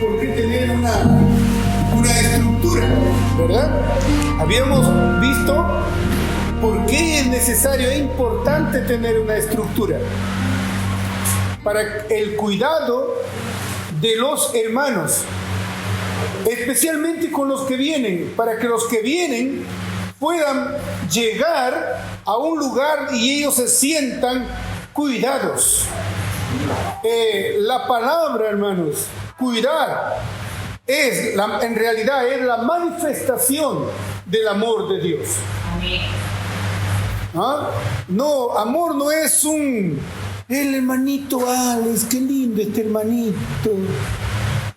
¿Por qué tener una estructura? ¿Verdad? Habíamos visto por qué es necesario, es importante tener una estructura para el cuidado de los hermanos, especialmente con los que vienen, para que los que vienen puedan llegar a un lugar y ellos se sientan cuidados. La palabra, hermanos, cuidar, en realidad es la manifestación del amor de Dios. ¿Ah? No, amor no es el hermanito Alex, qué lindo este hermanito.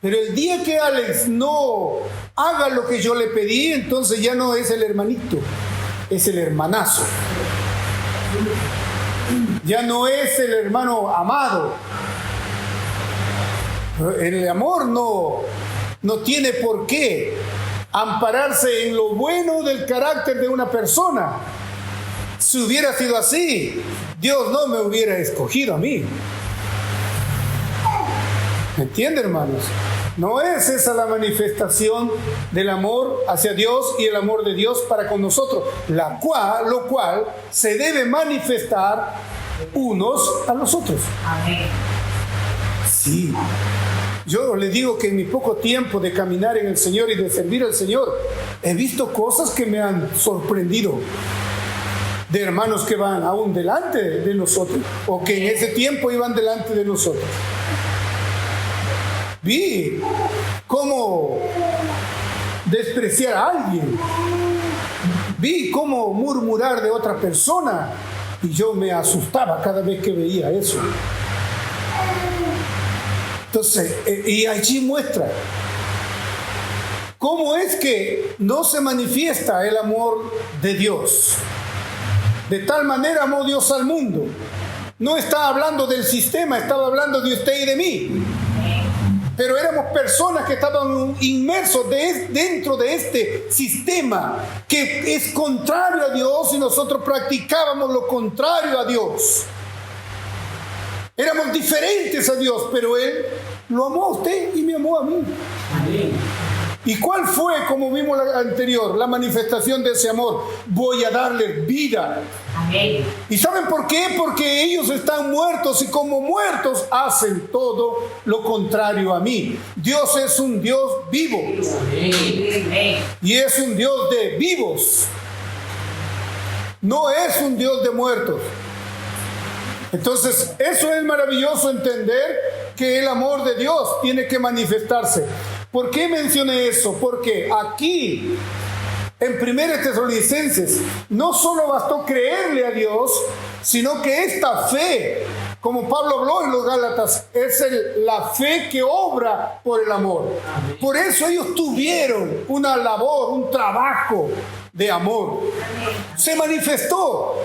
Pero el día que Alex no haga lo que yo le pedí, entonces ya no es el hermanito, es el hermanazo. Ya no es el hermano amado. El amor no tiene por qué ampararse en lo bueno del carácter de una persona. Si hubiera sido así, Dios no me hubiera escogido a mí. ¿Me entienden, hermanos? No es esa la manifestación del amor hacia Dios y el amor de Dios para con nosotros, lo cual se debe manifestar unos a los otros. Amén. Sí. Yo le digo que en mi poco tiempo de caminar en el Señor y de servir al Señor, he visto cosas que me han sorprendido. De hermanos que van aún delante de nosotros, o que en ese tiempo iban delante de nosotros. Vi cómo despreciar a alguien. Vi cómo murmurar de otra persona. Y yo me asustaba cada vez que veía eso. Entonces, y allí muestra cómo es que no se manifiesta el amor de Dios. De tal manera amó Dios al mundo. No estaba hablando del sistema, estaba hablando de usted y de mí. Pero éramos personas que estaban inmersos dentro de este sistema que es contrario a Dios y nosotros practicábamos lo contrario a Dios. Éramos diferentes a Dios, pero Él lo amó a usted y me amó a mí. Amén. ¿Y cuál fue, como vimos la anterior, la manifestación de ese amor? Voy a darle vida. Amén. ¿Y saben por qué? Porque ellos están muertos y como muertos hacen todo lo contrario a mí. Dios es un Dios vivo. Amén. Y es un Dios de vivos. No es un Dios de muertos. Entonces, eso es maravilloso entender que el amor de Dios tiene que manifestarse. ¿Por qué mencioné eso? Porque aquí, en 1 Tesalonicenses, no solo bastó creerle a Dios, sino que esta fe, como Pablo habló en los Gálatas, es la fe que obra por el amor. Por eso ellos tuvieron una labor, un trabajo de amor. Se manifestó.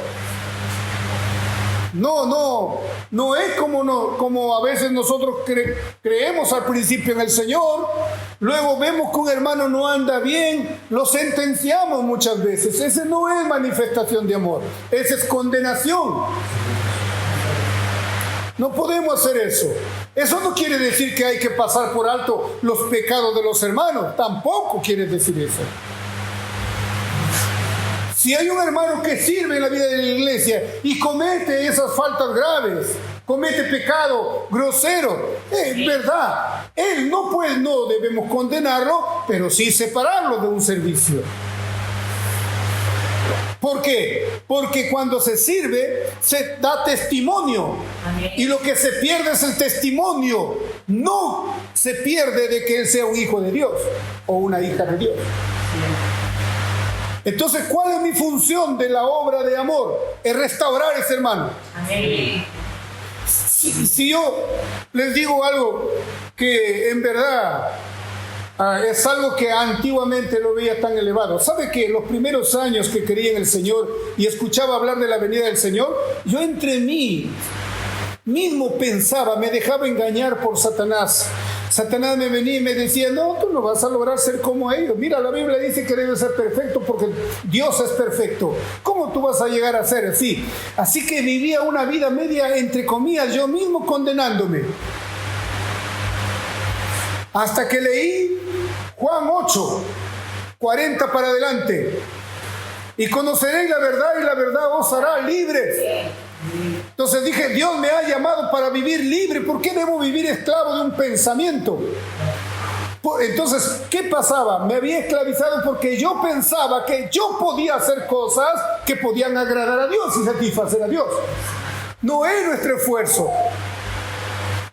No es como a veces nosotros creemos al principio en el Señor, luego vemos que un hermano no anda bien, lo sentenciamos muchas veces. Ese no es manifestación de amor, esa es condenación. No podemos hacer eso. Eso no quiere decir que hay que pasar por alto los pecados de los hermanos, tampoco quiere decir eso. Si hay un hermano que sirve en la vida de la iglesia y comete esas faltas graves, comete pecado grosero, es verdad, él no debemos condenarlo, pero sí separarlo de un servicio. ¿Por qué? Porque cuando se sirve, se da testimonio. Amén. Y lo que se pierde es el testimonio. No se pierde de que él sea un hijo de Dios o una hija de Dios. Entonces, ¿cuál es mi función de la obra de amor? Es restaurar a ese hermano. Amén. Si yo les digo algo que en verdad Es algo que antiguamente lo veía tan elevado. ¿Sabe que los primeros años que creía en el Señor y escuchaba hablar de la venida del Señor, yo entre mí mismo pensaba, me dejaba engañar por Satanás? Satanás me venía y me decía, no, tú no vas a lograr ser como ellos. Mira, la Biblia dice que debes ser perfecto porque Dios es perfecto. ¿Cómo tú vas a llegar a ser así? Así que vivía una vida media, entre comillas, yo mismo condenándome. Hasta que leí Juan 8, 40 para adelante. Y conoceréis la verdad y la verdad os hará libres. Entonces dije, Dios me ha llamado para vivir libre. ¿Por qué debo vivir esclavo de un pensamiento? Entonces, ¿qué pasaba? Me había esclavizado porque yo pensaba que yo podía hacer cosas que podían agradar a Dios y satisfacer a Dios. No es nuestro esfuerzo.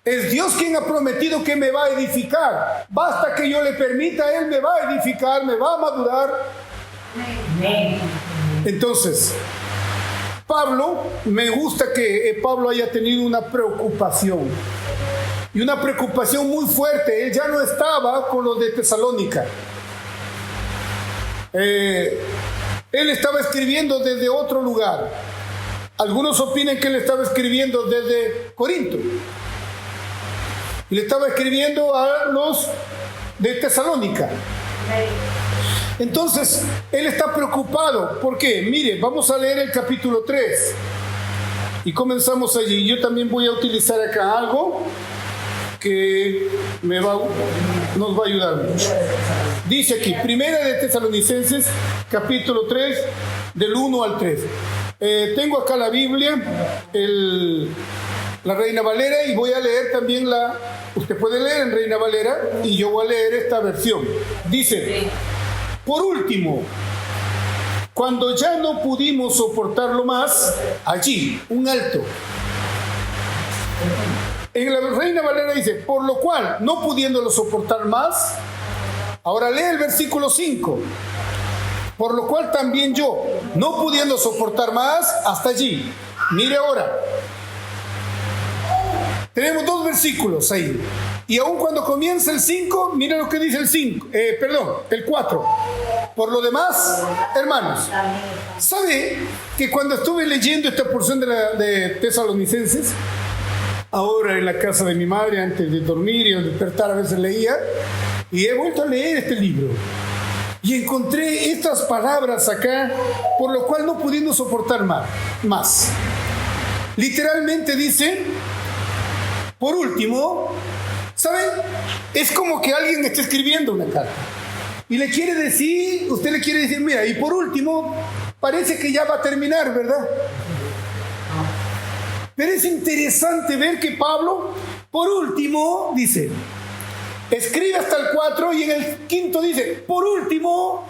Es Dios quien ha prometido que me va a edificar. Basta que yo le permita, Él me va a edificar, me va a madurar. Entonces, Pablo, me gusta que Pablo haya tenido una preocupación. Y una preocupación muy fuerte. Él ya no estaba con los de Tesalónica. Él estaba escribiendo desde otro lugar. Algunos opinan que él estaba escribiendo desde Corinto. Y le estaba escribiendo a los de Tesalónica. Entonces, él está preocupado. ¿Por qué? Mire, vamos a leer el capítulo 3. Y comenzamos allí. Yo también voy a utilizar acá algo que nos va a ayudar mucho. Dice aquí, Primera de Tesalonicenses, capítulo 3, del 1 al 3. Tengo acá la Biblia, la Reina Valera, y voy a leer también usted puede leer en Reina Valera, y yo voy a leer esta versión. Dice, por último, cuando ya no pudimos soportarlo más, allí, un alto. En la Reina Valera dice, por lo cual, no pudiéndolo soportar más, ahora lee el versículo 5. Por lo cual también yo, no pudiendo soportar más, hasta allí. Mire ahora. Tenemos dos versículos ahí. Y aun cuando comienza el 5, mire lo que dice el 4. Por lo demás, hermanos, ¿sabe que cuando estuve leyendo esta porción de Tesalonicenses, ahora en la casa de mi madre, antes de dormir y al despertar a veces leía, y he vuelto a leer este libro, y encontré estas palabras acá, por lo cual no pudiendo soportar más. Literalmente dice, por último, ¿saben? Es como que alguien está escribiendo una carta y usted le quiere decir, mira, y por último, parece que ya va a terminar, ¿verdad? Pero es interesante ver que Pablo, por último, dice, escribe hasta el 4 y en el 5 dice, por último,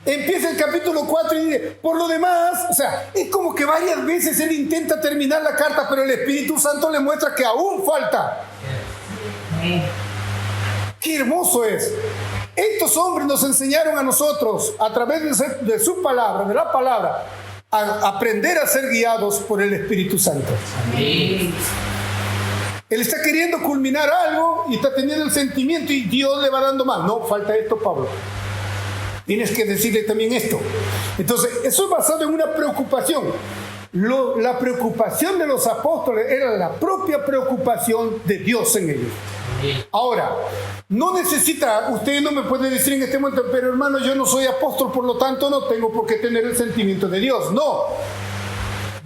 empieza el capítulo 4 y dice, por lo demás, o sea, es como que varias veces él intenta terminar la carta, pero el Espíritu Santo le muestra que aún falta. Qué hermoso es. Estos hombres nos enseñaron a nosotros, a través de su palabra, de la palabra, a aprender a ser guiados por el Espíritu Santo. Amén. Él está queriendo culminar algo y está teniendo el sentimiento y Dios le va dando más. No, falta esto, Pablo. Tienes que decirle también esto. Entonces, eso es basado en una preocupación. La preocupación de los apóstoles era la propia preocupación de Dios en ellos. Ahora, no necesita, usted no me puede decir en este momento, pero hermano, yo no soy apóstol, por lo tanto no tengo por qué tener el sentimiento de Dios. No.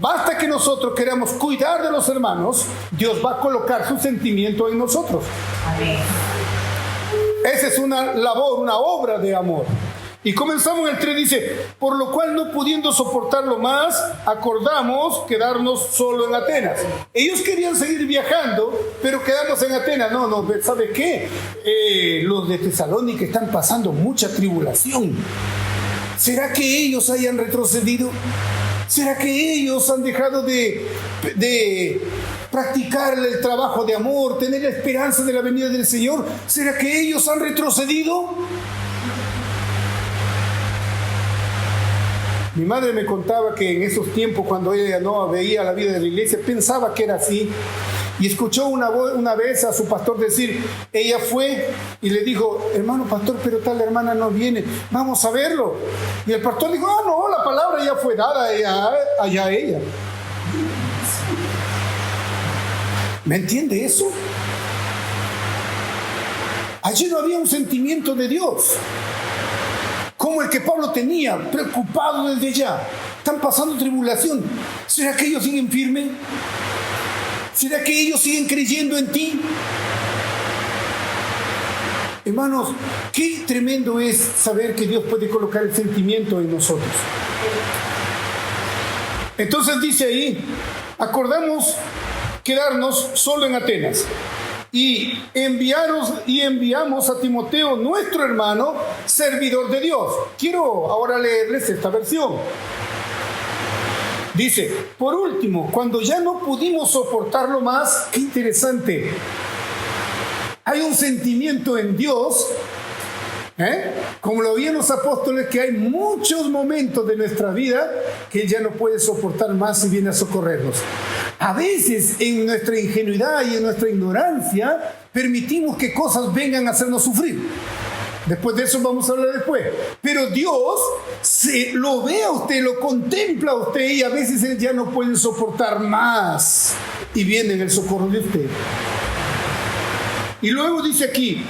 Basta que nosotros queramos cuidar de los hermanos, Dios va a colocar su sentimiento en nosotros. Amén. Esa es una labor, una obra de amor. Y comenzamos en el 3, dice, por lo cual no pudiendo soportarlo más, acordamos quedarnos solo en Atenas. Ellos querían seguir viajando, pero quedarnos en Atenas. No, ¿sabe qué? Los de Tesalónica están pasando mucha tribulación. ¿Será que ellos hayan retrocedido? ¿Será que ellos han dejado de practicar el trabajo de amor, tener la esperanza de la venida del Señor? ¿Será que ellos han retrocedido? Mi madre me contaba que en esos tiempos, cuando ella no veía la vida de la iglesia, pensaba que era así. Y escuchó una vez a su pastor decir, ella fue y le dijo, hermano pastor, pero tal hermana no viene, vamos a verlo. Y el pastor dijo, no, la palabra ya fue dada allá a ella. ¿Me entiende eso? Allí no había un sentimiento de Dios como el que Pablo tenía, preocupado desde ya. Están pasando tribulación. ¿Será que ellos siguen firmes? ¿Será que ellos siguen creyendo en ti? Hermanos, qué tremendo es saber que Dios puede colocar el sentimiento en nosotros. Entonces dice ahí, acordamos quedarnos solo en Atenas y enviamos a Timoteo, nuestro hermano, servidor de Dios. Quiero ahora leerles esta versión. Dice, por último, cuando ya no pudimos soportarlo más, qué interesante, hay un sentimiento en Dios, como lo veían los apóstoles, que hay muchos momentos de nuestra vida que Él ya no puede soportar más y viene a socorrernos. A veces en nuestra ingenuidad y en nuestra ignorancia permitimos que cosas vengan a hacernos sufrir. Después de eso vamos a hablar después. Pero Dios lo ve a usted, lo contempla a usted y a veces Él ya no puede soportar más y viene en el socorro de usted. Y luego dice aquí,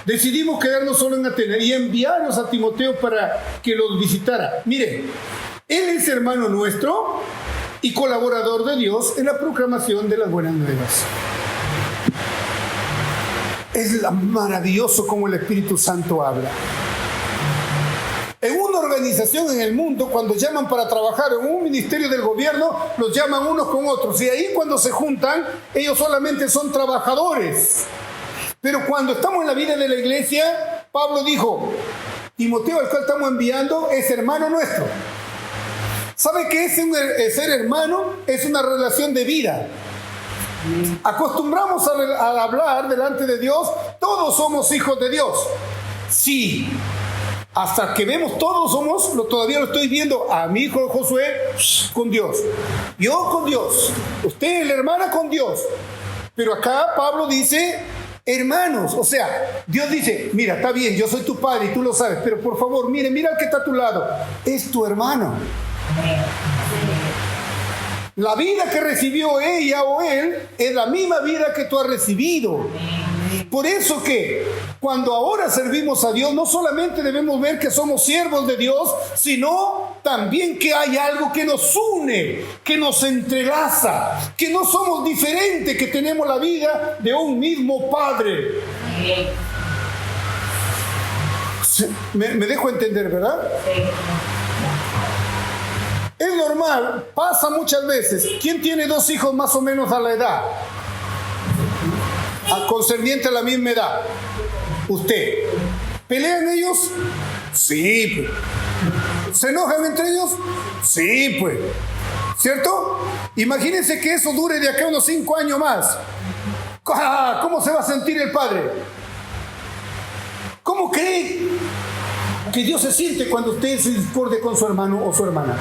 decidimos quedarnos solo en Atenas y enviarnos a Timoteo para que los visitara. Mire, él es hermano nuestro y colaborador de Dios en la proclamación de las buenas nuevas. Es maravilloso como el Espíritu Santo habla. En una organización en el mundo, cuando llaman para trabajar en un ministerio del gobierno, los llaman unos con otros. Y ahí cuando se juntan, ellos solamente son trabajadores. Pero cuando estamos en la vida de la iglesia, Pablo dijo, Timoteo, al cual estamos enviando, es hermano nuestro. ¿Sabe qué es ser hermano? Es una relación de vida. Acostumbramos a hablar delante de Dios, todos somos hijos de Dios. Sí, hasta que vemos todos somos, todavía lo estoy viendo a mi hijo Josué con Dios, yo con Dios, usted, la hermana, con Dios. Pero acá Pablo dice hermanos, o sea, Dios dice, mira, está bien, yo soy tu padre y tú lo sabes, pero por favor, mira el que está a tu lado, es tu hermano. La vida que recibió ella o él es la misma vida que tú has recibido. Por eso que cuando ahora servimos a Dios, no solamente debemos ver que somos siervos de Dios, sino también que hay algo que nos une, que nos entrelaza, que no somos diferentes, que tenemos la vida de un mismo Padre. ¿Me dejo entender, verdad? Es normal, pasa muchas veces. ¿Quién tiene dos hijos más o menos a la edad? Concerniente a la misma edad. Usted. ¿Pelean ellos? Sí, pues. ¿Se enojan entre ellos? Sí, pues. ¿Cierto? Imagínense que eso dure de acá unos 5 años más. ¿Cómo se va a sentir el padre? ¿Cómo cree que Dios se siente cuando usted se discorde con su hermano o su hermana?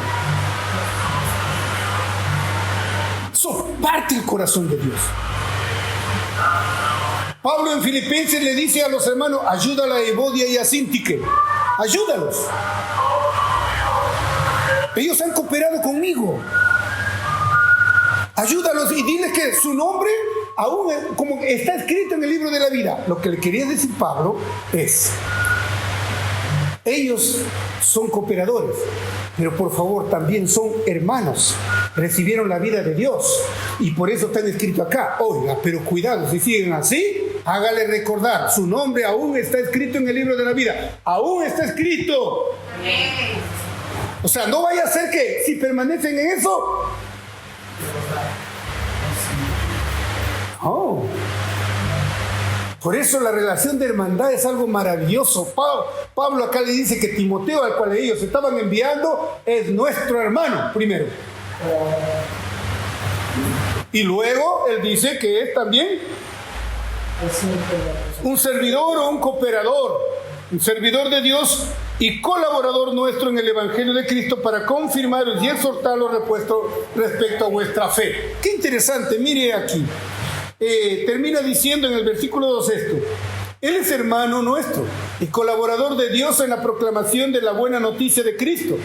Eso parte el corazón de Dios. Pablo en Filipenses le dice a los hermanos, ayúdala a Evodia y a Síntique, ayúdalos. Ellos han cooperado conmigo. Ayúdalos y diles que su nombre aún como está escrito en el libro de la vida. Lo que le quería decir Pablo es, ellos son cooperadores, pero por favor también son hermanos. Recibieron la vida de Dios y por eso están escritos acá. Oiga, pero cuidado, si siguen así, hágale recordar, su nombre aún está escrito en el libro de la vida. Aún está escrito. O sea, no vaya a ser que si permanecen en eso... Oh. Por eso la relación de hermandad es algo maravilloso. Pablo acá le dice que Timoteo, al cual ellos estaban enviando, es nuestro hermano, primero. Y luego él dice que es también un servidor o un cooperador, un servidor de Dios y colaborador nuestro en el Evangelio de Cristo para confirmaros y exhortaros respecto a vuestra fe. Qué interesante, mire aquí. Termina diciendo en el versículo 2 esto: Él es hermano nuestro y colaborador de Dios en la proclamación de la buena noticia de Cristo.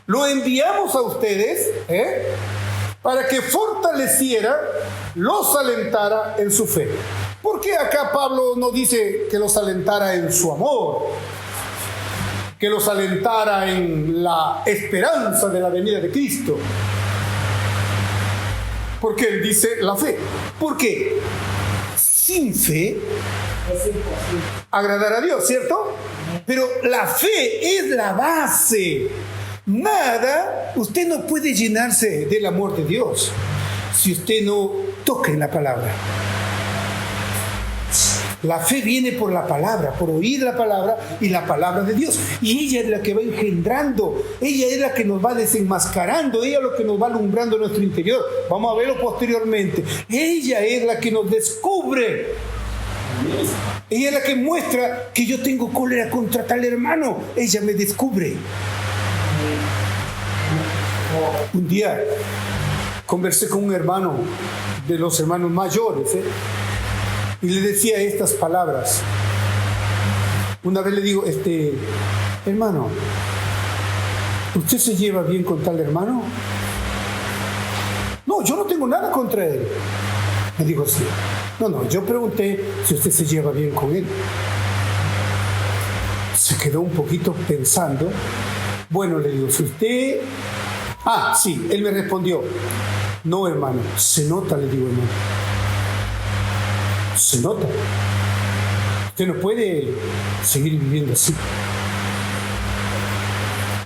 Lo enviamos a ustedes para que fortaleciera, los alentara en su fe. ¿Por qué acá Pablo no dice que los alentara en su amor? Que los alentara en la esperanza de la venida de Cristo. Porque él dice la fe. ¿Por qué? Sin fe agradar a Dios, ¿cierto? Pero la fe es la base. Nada, usted no puede llenarse del amor de Dios si usted no toca en la palabra. La fe viene por la palabra, por oír la palabra y la palabra de Dios. Y ella es la que va engendrando, ella es la que nos va desenmascarando, ella es lo que nos va alumbrando nuestro interior. Vamos a verlo posteriormente. Ella es la que nos descubre. Ella es la que muestra que yo tengo cólera contra tal hermano. Ella me descubre. Un día conversé con un hermano, de los hermanos mayores, y le decía estas palabras. Una vez le digo, hermano, ¿usted se lleva bien con tal hermano? No, yo no tengo nada contra él. Me dijo, sí. No, yo pregunté si usted se lleva bien con él. Se quedó un poquito pensando. Bueno, le digo, si usted... sí, él me respondió, no, hermano, se nota, le digo, hermano. Se nota. Usted no puede seguir viviendo así.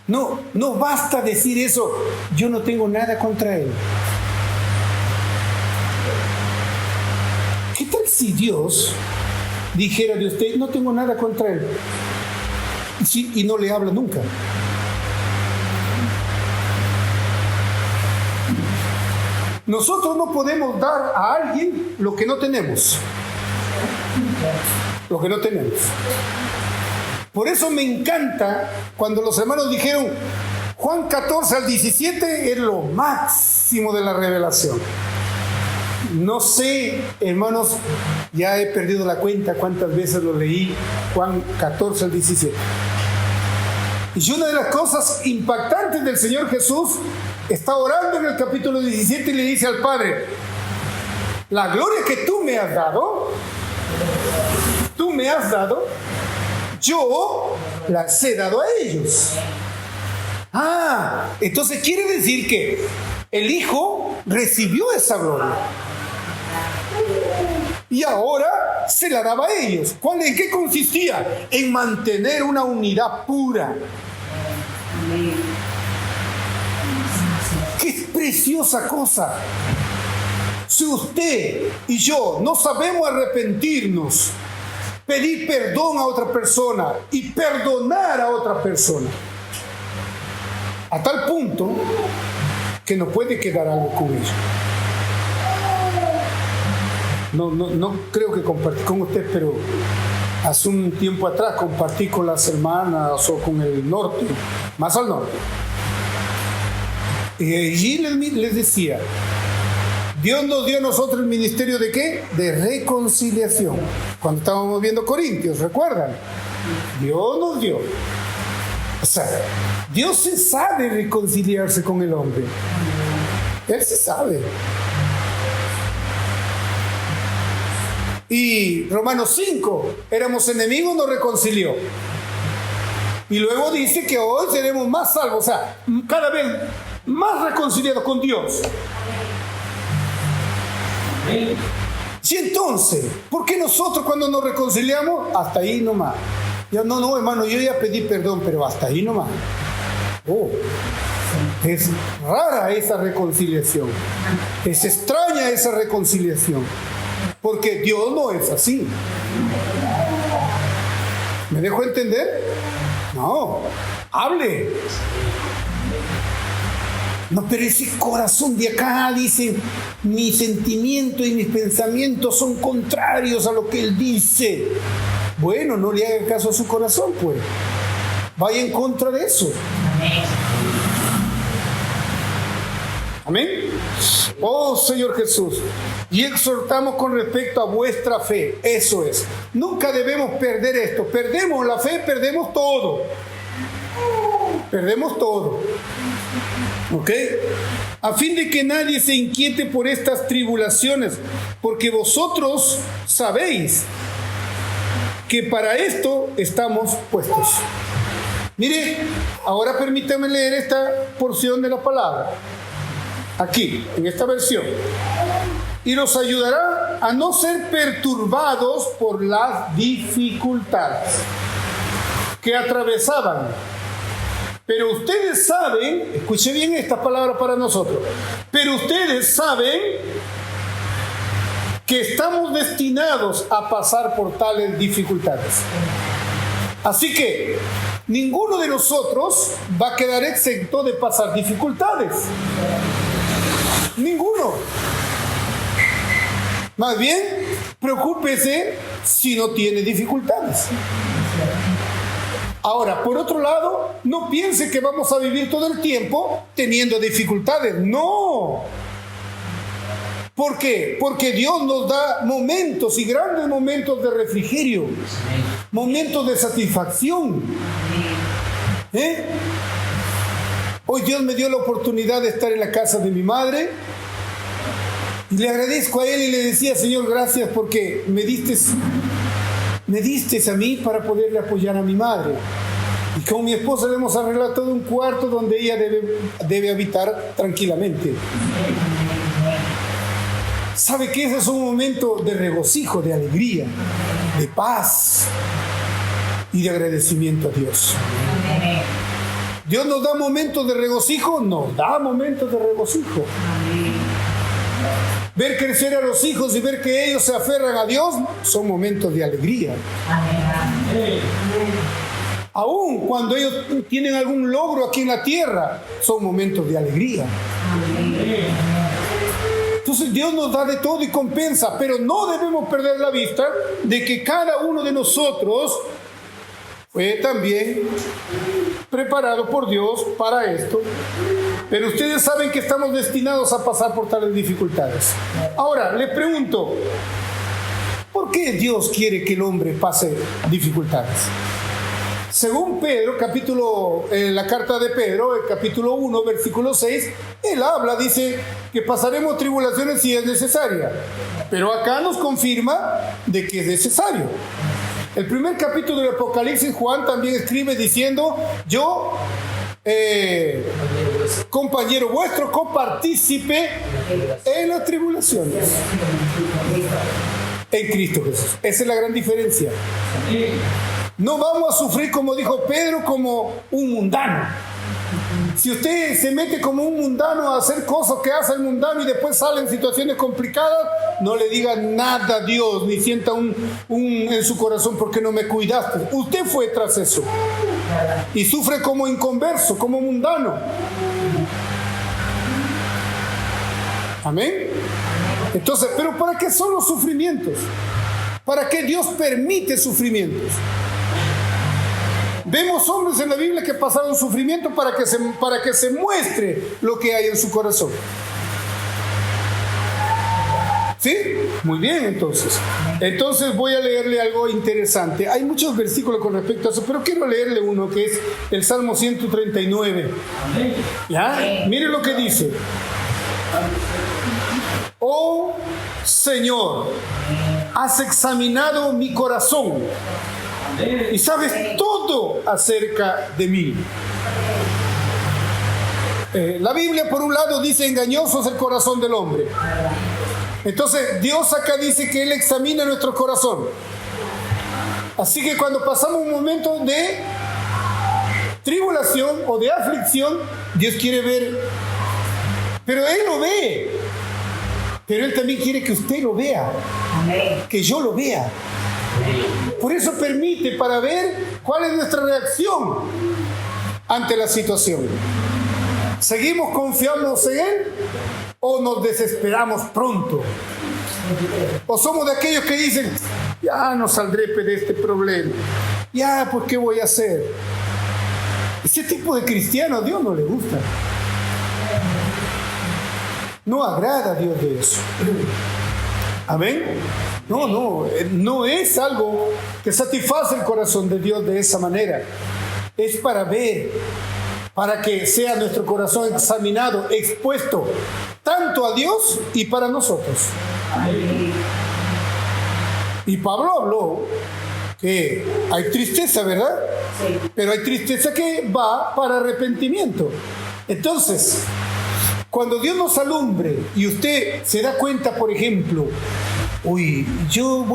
No basta decir eso. Yo no tengo nada contra él. ¿Qué tal si Dios dijera de usted, no tengo nada contra él? Y no le habla nunca. Nosotros no podemos dar a alguien lo que no tenemos. Lo que no tenemos. Por eso me encanta cuando los hermanos dijeron Juan 14 al 17 es lo máximo de la revelación. No sé, hermanos, ya he perdido la cuenta cuántas veces lo leí, Juan 14 al 17. Y una de las cosas impactantes del Señor Jesús, está orando en el capítulo 17 y le dice al Padre, la gloria que tú me has dado, yo las he dado a ellos. Entonces quiere decir que el Hijo recibió esa gloria y ahora se la daba a ellos. ¿En qué consistía? En mantener una unidad pura. ¡Qué preciosa cosa! Si usted y yo no sabemos arrepentirnos, pedir perdón a otra persona y perdonar a otra persona, a tal punto que no puede quedar algo con ella. No creo que compartí con usted, pero hace un tiempo atrás compartí con las hermanas o con el norte, más al norte. Y allí les decía, Dios nos dio a nosotros el ministerio ¿de qué? De reconciliación. Cuando estábamos viendo Corintios, ¿recuerdan? Dios nos dio. O sea, Dios se sabe reconciliarse con el hombre. Él se sabe. Y Romanos 5, éramos enemigos, nos reconcilió. Y luego dice que hoy seremos más salvos, o sea, cada vez más reconciliados con Dios. Y entonces, ¿por qué nosotros cuando nos reconciliamos? Hasta ahí nomás. No, hermano, yo ya pedí perdón, pero hasta ahí nomás. Es rara esa reconciliación. Es extraña esa reconciliación. Porque Dios no es así. ¿Me dejo entender? No, hable. No, pero ese corazón de acá dice, mi sentimiento y mis pensamientos son contrarios a lo que él dice. Bueno, no le haga caso a su corazón, pues. vaya en contra de eso. Amén. Oh Señor Jesús, y exhortamos con respecto a vuestra fe. Eso es, nunca debemos perder esto. Perdemos la fe, perdemos todo. Perdemos todo. ¿Ok? A fin de que nadie se inquiete por estas tribulaciones, porque vosotros sabéis que para esto estamos puestos. Mire, ahora permítame leer esta porción de la palabra, aquí, en esta versión. Y los ayudará a no ser perturbados por las dificultades que atravesaban. Pero ustedes saben, escuche bien esta palabra para nosotros, pero ustedes saben que estamos destinados a pasar por tales dificultades. Así que ninguno de nosotros va a quedar exento de pasar dificultades. Ninguno. Más bien, preocúpese si no tiene dificultades. Ahora, por otro lado, no piense que vamos a vivir todo el tiempo teniendo dificultades. ¡No! ¿Por qué? Porque Dios nos da momentos y grandes momentos de refrigerio, momentos de satisfacción. Hoy Dios me dio la oportunidad de estar en la casa de mi madre y le agradezco a Él y le decía: Señor, gracias porque me diste a mí para poderle apoyar a mi madre. Y con mi esposa le hemos arreglado todo un cuarto donde ella debe habitar tranquilamente. ¿Sabe que ese es un momento de regocijo, de alegría, de paz y de agradecimiento a Dios? Dios nos da momentos de regocijo, nos da momentos de regocijo. Ver crecer a los hijos y ver que ellos se aferran a Dios son momentos de alegría. Aún cuando ellos tienen algún logro aquí en la tierra, son momentos de alegría. Entonces Dios nos da de todo y compensa, pero no debemos perder la vista de que cada uno de nosotros fue también preparado por Dios para esto. Pero ustedes saben que estamos destinados a pasar por tales dificultades. Ahora, le pregunto, ¿por qué Dios quiere que el hombre pase dificultades? Según Pedro, la carta de Pedro, el capítulo 1, versículo 6, él habla, dice que pasaremos tribulaciones si es necesaria. Pero acá nos confirma de que es necesario. El primer capítulo del Apocalipsis, Juan también escribe diciendo: yo, compañero vuestro, copartícipe en las tribulaciones en Cristo Jesús. Esa es la gran diferencia. No vamos a sufrir, como dijo Pedro, como un mundano. Si usted se mete como un mundano a hacer cosas que hace el mundano y después sale en situaciones complicadas, no le diga nada a Dios, ni sienta un en su corazón porque no me cuidaste. Usted fue tras eso y sufre como inconverso, como mundano. Amén. Entonces, ¿pero para qué son los sufrimientos? ¿Para qué Dios permite sufrimientos? Vemos hombres en la Biblia que pasaron sufrimiento para que se muestre lo que hay en su corazón. ¿Sí? Muy bien, entonces. Entonces voy a leerle algo interesante. Hay muchos versículos con respecto a eso, pero quiero leerle uno que es el Salmo 139. ¿Ya? Mire lo que dice. Oh Señor, has examinado mi corazón y sabes todo acerca de mí. La Biblia, por un lado, dice: engañoso es el corazón del hombre. Entonces Dios acá dice que Él examina nuestro corazón. Así que cuando pasamos un momento de tribulación o de aflicción, Dios quiere ver, pero Él lo ve. Pero Él también quiere que usted lo vea, que yo lo vea. Por eso permite, para ver cuál es nuestra reacción ante la situación. ¿Seguimos confiando en Él o nos desesperamos pronto? ¿O somos de aquellos que dicen: ya no saldré de este problema? Ya, pues ¿qué voy a hacer? Ese tipo de cristiano a Dios no le gusta. No agrada a Dios de eso. Amén. No es algo que satisface el corazón de Dios de esa manera. Es para ver, para que sea nuestro corazón examinado, expuesto, tanto a Dios y para nosotros. Amén. Y Pablo habló que hay tristeza, ¿verdad? Sí. Pero hay tristeza que va para arrepentimiento. Entonces, cuando Dios nos alumbre y usted se da cuenta, por ejemplo, yo,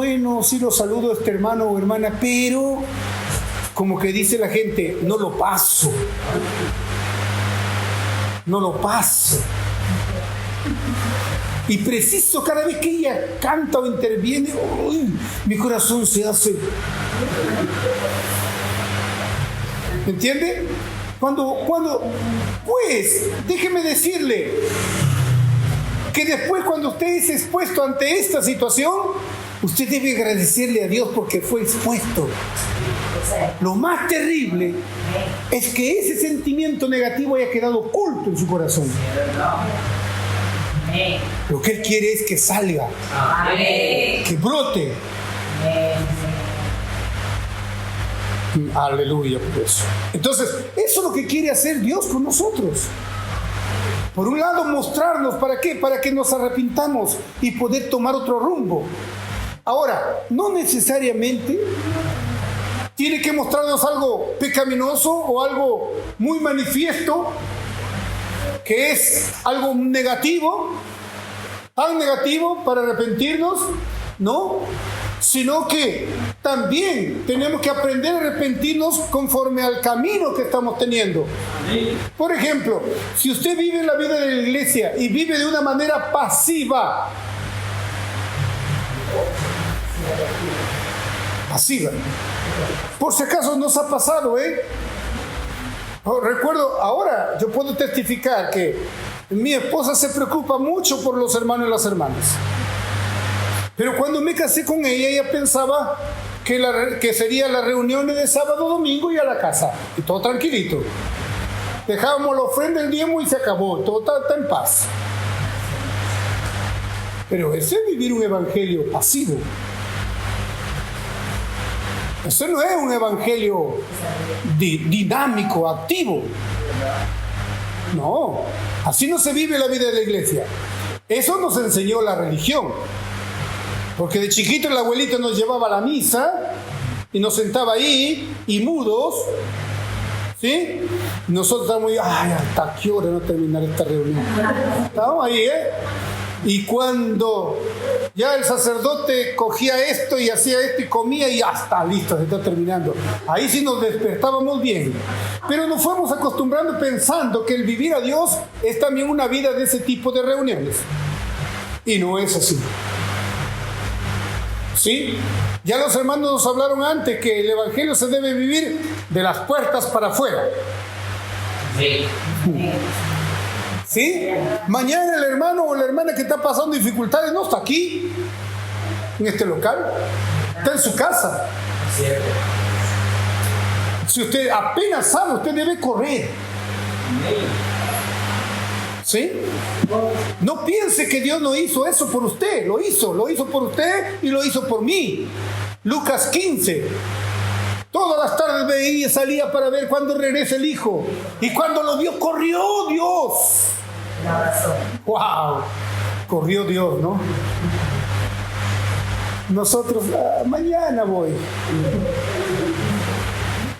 sí lo saludo a este hermano o hermana, pero como que dice la gente, no lo paso. Y preciso, cada vez que ella canta o interviene, mi corazón se hace. ¿Me entiende? Pues, déjeme decirle que después, cuando usted es expuesto ante esta situación, usted debe agradecerle a Dios porque fue expuesto. Lo más terrible es que ese sentimiento negativo haya quedado oculto en su corazón. Lo que Él quiere es que salga, que brote. Aleluya por eso. Entonces, eso es lo que quiere hacer Dios con nosotros. Por un lado, mostrarnos, ¿para qué? Para que nos arrepintamos y poder tomar otro rumbo. Ahora, no necesariamente tiene que mostrarnos algo pecaminoso o algo muy manifiesto, que es algo negativo, tan negativo para arrepentirnos, no, sino que también tenemos que aprender a arrepentirnos conforme al camino que estamos teniendo. Por ejemplo, si usted vive la vida de la iglesia y vive de una manera pasiva, por si acaso nos ha pasado, recuerdo, ahora yo puedo testificar que mi esposa se preocupa mucho por los hermanos y las hermanas. Pero cuando me casé con ella pensaba que serían las reuniones de sábado, domingo y a la casa. Y todo tranquilito. Dejábamos la ofrenda, el diezmo y se acabó. Todo está en paz. Pero ese es vivir un evangelio pasivo. Eso no es un evangelio dinámico, activo. No, así no se vive la vida de la iglesia. Eso nos enseñó la religión. Porque de chiquito la abuelita nos llevaba a la misa y nos sentaba ahí y mudos, ¿sí? Nosotros estábamos ahí, ¿hasta qué hora no terminar esta reunión? Estábamos ahí, Y cuando ya el sacerdote cogía esto y hacía esto y comía y ya está listo, se está terminando. Ahí sí nos despertábamos bien. Pero nos fuimos acostumbrando pensando que el vivir a Dios es también una vida de ese tipo de reuniones. Y no es así. ¿Sí? Ya los hermanos nos hablaron antes que el evangelio se debe vivir de las puertas para afuera. Sí. ¿Sí? Mañana el hermano o la hermana que está pasando dificultades no está aquí, en este local, está en su casa. Si usted apenas sabe, usted debe correr. ¿Sí? No piense que Dios no hizo eso por usted. Lo hizo por usted y lo hizo por mí. Lucas 15. Todas las tardes veía y salía para ver cuándo regresa el hijo. Y cuando lo vio, corrió Dios. ¡Wow! Corrió Dios, ¿no? Nosotros, mañana voy.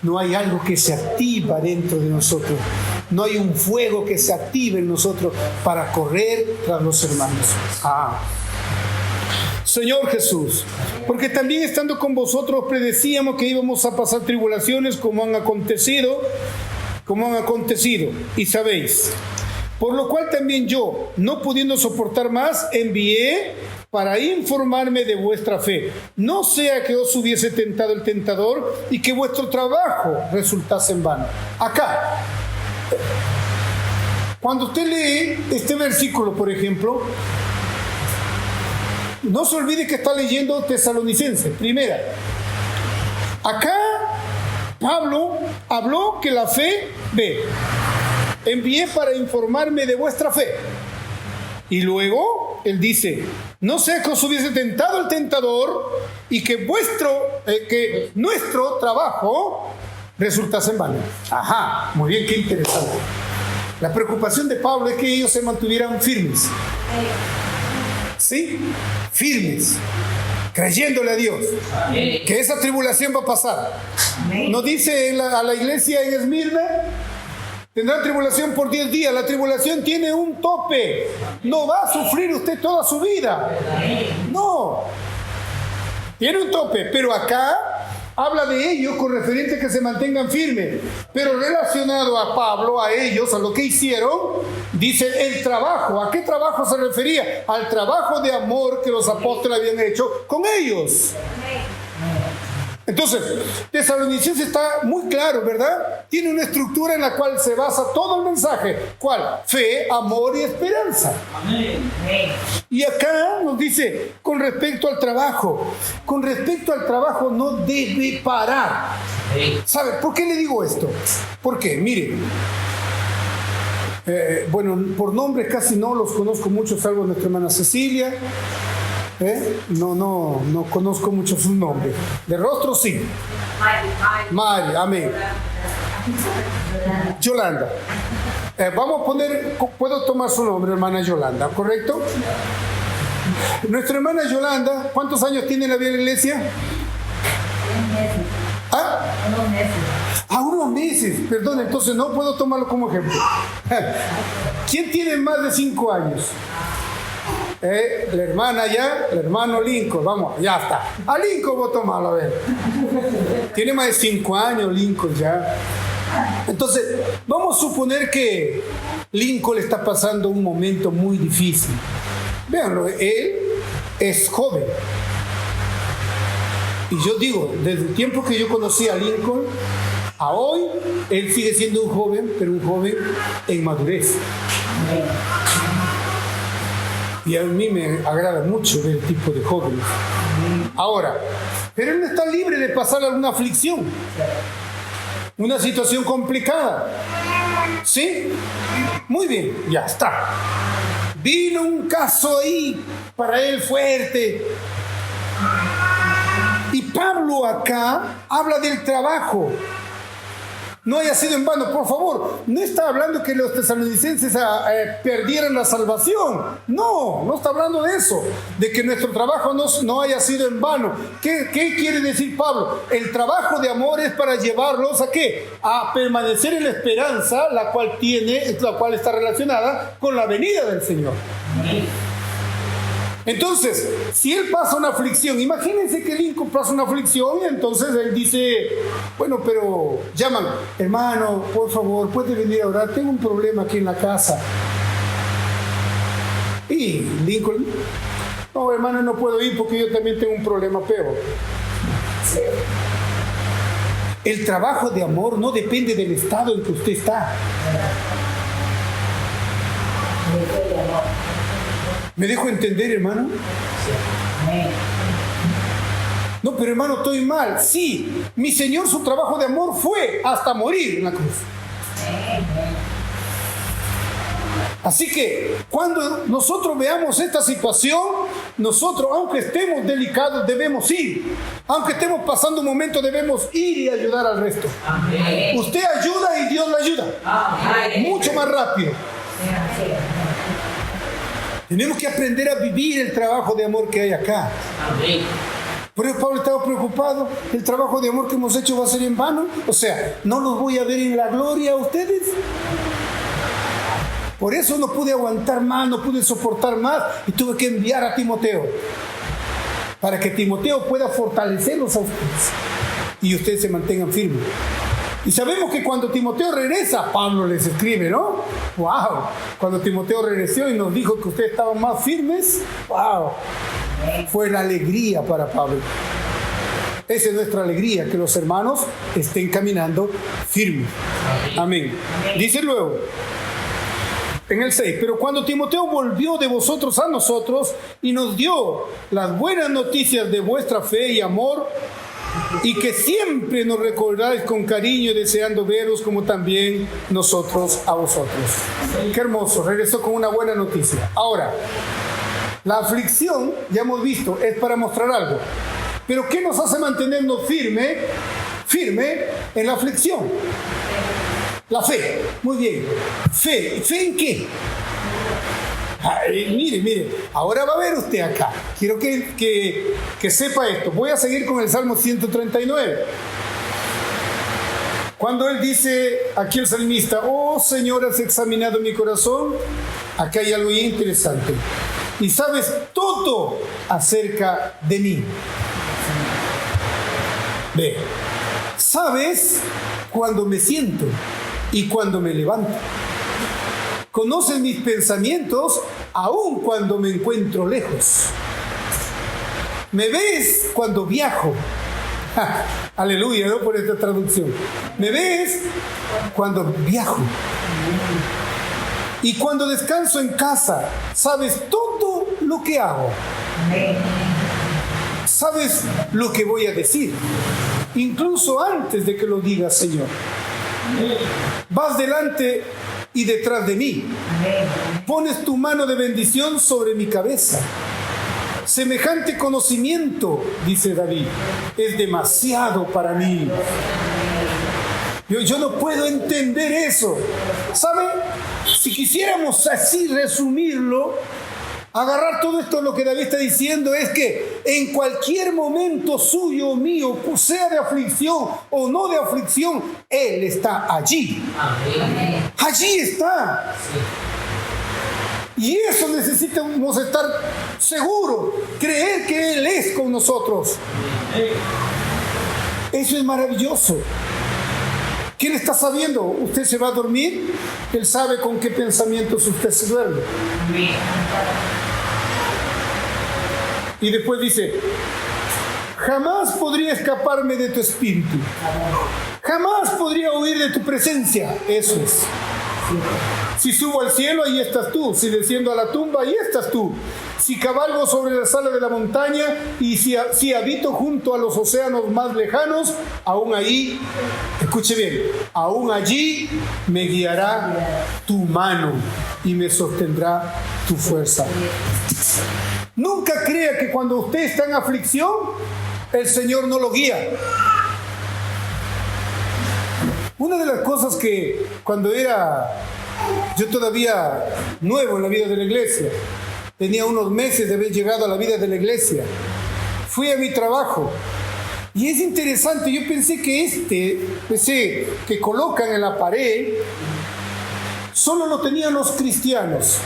No hay algo que se activa dentro de nosotros. No hay un fuego que se active en nosotros para correr tras los hermanos. Señor Jesús, porque también estando con vosotros predecíamos que íbamos a pasar tribulaciones como han acontecido, y sabéis. Por lo cual también yo, no pudiendo soportar más, envié para informarme de vuestra fe. No sea que os hubiese tentado el tentador y que vuestro trabajo resultase en vano. Acá, cuando usted lee este versículo, por ejemplo, no se olvide que está leyendo Tesalonicenses, primera. Acá Pablo habló que la fe, envié para informarme de vuestra fe. Y luego él dice, no sea que os hubiese tentado el tentador y que nuestro trabajo resultase en vano. Ajá, muy bien, qué interesante. La preocupación de Pablo es que ellos se mantuvieran firmes. ¿Sí? Firmes. Creyéndole a Dios. Que esa tribulación va a pasar. ¿No dice a la iglesia en Esmirna? Tendrán tribulación por 10 días. La tribulación tiene un tope. No va a sufrir usted toda su vida. No. Tiene un tope. Pero acá habla de ellos con referente a que se mantengan firmes. Pero relacionado a Pablo, a ellos, a lo que hicieron, dice el trabajo. ¿A qué trabajo se refería? Al trabajo de amor que los apóstoles habían hecho con ellos. Entonces, Tesalonicenses está muy claro, ¿verdad? Tiene una estructura en la cual se basa todo el mensaje. ¿Cuál? Fe, amor y esperanza. Amén. Y acá nos dice, con respecto al trabajo. Con respecto al trabajo no debe parar. ¿Sabe por qué le digo esto? Porque, miren, bueno, por nombre casi no los conozco mucho, salvo nuestra hermana Cecilia. No conozco mucho sus nombres. De rostro sí. Mari, amén. Yolanda. Vamos a poner, puedo tomar su nombre, hermana Yolanda, ¿correcto? Nuestra hermana Yolanda, ¿cuántos años tiene en la vida de la iglesia? ¿Ah? Unos meses. Unos meses, perdón, entonces no puedo tomarlo como ejemplo. ¿Quién tiene más de 5 años? La hermana ya, el hermano Lincoln, vamos, ya está. A Lincoln voy a tomarlo, a ver. Tiene más de 5 años Lincoln ya. Entonces, vamos a suponer que Lincoln está pasando un momento muy difícil. Véanlo, él es joven. Y yo digo, desde el tiempo que yo conocí a Lincoln, a hoy, él sigue siendo un joven, pero un joven en madurez. Y a mí me agrada mucho ver el tipo de jóvenes. Ahora, pero él no está libre de pasar alguna aflicción, una situación complicada. ¿Sí? Muy bien, ya está. Vino un caso ahí para él fuerte. Y Pablo acá habla del trabajo. No haya sido en vano, por favor. No está hablando que los tesalonicenses perdieran la salvación. No está hablando de eso. De que nuestro trabajo no haya sido en vano. ¿Qué quiere decir Pablo? El trabajo de amor es para llevarlos ¿a qué? A permanecer en la esperanza, la cual está relacionada con la venida del Señor. Entonces, si él pasa una aflicción, imagínense que Lincoln pasa una aflicción y entonces él dice, bueno, pero llaman, hermano, por favor, puede venir a orar, tengo un problema aquí en la casa. Y Lincoln, no, hermano, no puedo ir porque yo también tengo un problema peor. El trabajo de amor no depende del estado en que usted está. ¿Me dejo entender, hermano? No, pero hermano, estoy mal. Sí, mi Señor, su trabajo de amor fue hasta morir en la cruz. Así que cuando nosotros veamos esta situación, nosotros, aunque estemos delicados, debemos ir. Aunque estemos pasando un momento, debemos ir y ayudar al resto. Amén. Usted ayuda y Dios le ayuda. Amén. Mucho más rápido. Tenemos que aprender a vivir el trabajo de amor que hay acá. Amén. Por eso Pablo estaba preocupado. ¿El trabajo de amor que hemos hecho va a ser en vano? O sea, ¿no los voy a ver en la gloria a ustedes? Por eso no pude aguantar más, no pude soportar más y tuve que enviar a Timoteo para que Timoteo pueda fortalecerlos a ustedes y ustedes se mantengan firmes. Y sabemos que cuando Timoteo regresa, Pablo les escribe, ¿no? ¡Wow! Cuando Timoteo regresó y nos dijo que ustedes estaban más firmes, ¡wow! Fue la alegría para Pablo. Esa es nuestra alegría, que los hermanos estén caminando firmes. Amén. Dice luego, en el 6, pero cuando Timoteo volvió de vosotros a nosotros y nos dio las buenas noticias de vuestra fe y amor, y que siempre nos recordáis con cariño, deseando veros como también nosotros a vosotros. Qué hermoso, regresó con una buena noticia. Ahora, la aflicción, ya hemos visto, es para mostrar algo. Pero ¿qué nos hace mantenernos firme en la aflicción? La fe. Muy bien. ¿Fe en qué? Ay, mire, ahora va a ver usted acá. Quiero que sepa esto. Voy a seguir con el Salmo 139. Cuando él dice, aquí el salmista, oh Señor, has examinado mi corazón, acá hay algo interesante. Y sabes todo acerca de mí. Ve, sabes cuando me siento y cuando me levanto. Conoces mis pensamientos aun cuando me encuentro lejos. Me ves cuando viajo. Aleluya, ¿no? Por esta traducción. Me ves cuando viajo. Y cuando descanso en casa, sabes todo lo que hago. Sabes lo que voy a decir, incluso antes de que lo diga, Señor. Vas delante y detrás de mí. Pones tu mano de bendición sobre mi cabeza. Semejante conocimiento, dice David, es demasiado para mí. Yo no puedo entender eso. ¿Sabe? Si quisiéramos así resumirlo, agarrar todo esto, lo que David está diciendo es que en cualquier momento suyo o mío, sea de aflicción o no de aflicción, Él está allí. Amén. Allí está. Y eso necesitamos estar seguros, creer que Él es con nosotros. Eso es maravilloso. ¿Quién está sabiendo? Usted se va a dormir, Él sabe con qué pensamientos usted se duerme. Y después dice, jamás podría escaparme de tu espíritu. Jamás podría huir de tu presencia. Eso es. Si subo al cielo, ahí estás tú. Si desciendo a la tumba, ahí estás tú. Si cabalgo sobre la sala de la montaña y si habito junto a los océanos más lejanos, aún ahí, escuche bien, aún allí me guiará tu mano y me sostendrá tu fuerza. Nunca crea que cuando usted está en aflicción, el Señor no lo guía. Una de las cosas que cuando era yo todavía nuevo en la vida de la iglesia, tenía unos meses de haber llegado a la vida de la iglesia, fui a mi trabajo y es interesante, yo pensé que ese que colocan en la pared solo lo tenían los cristianos,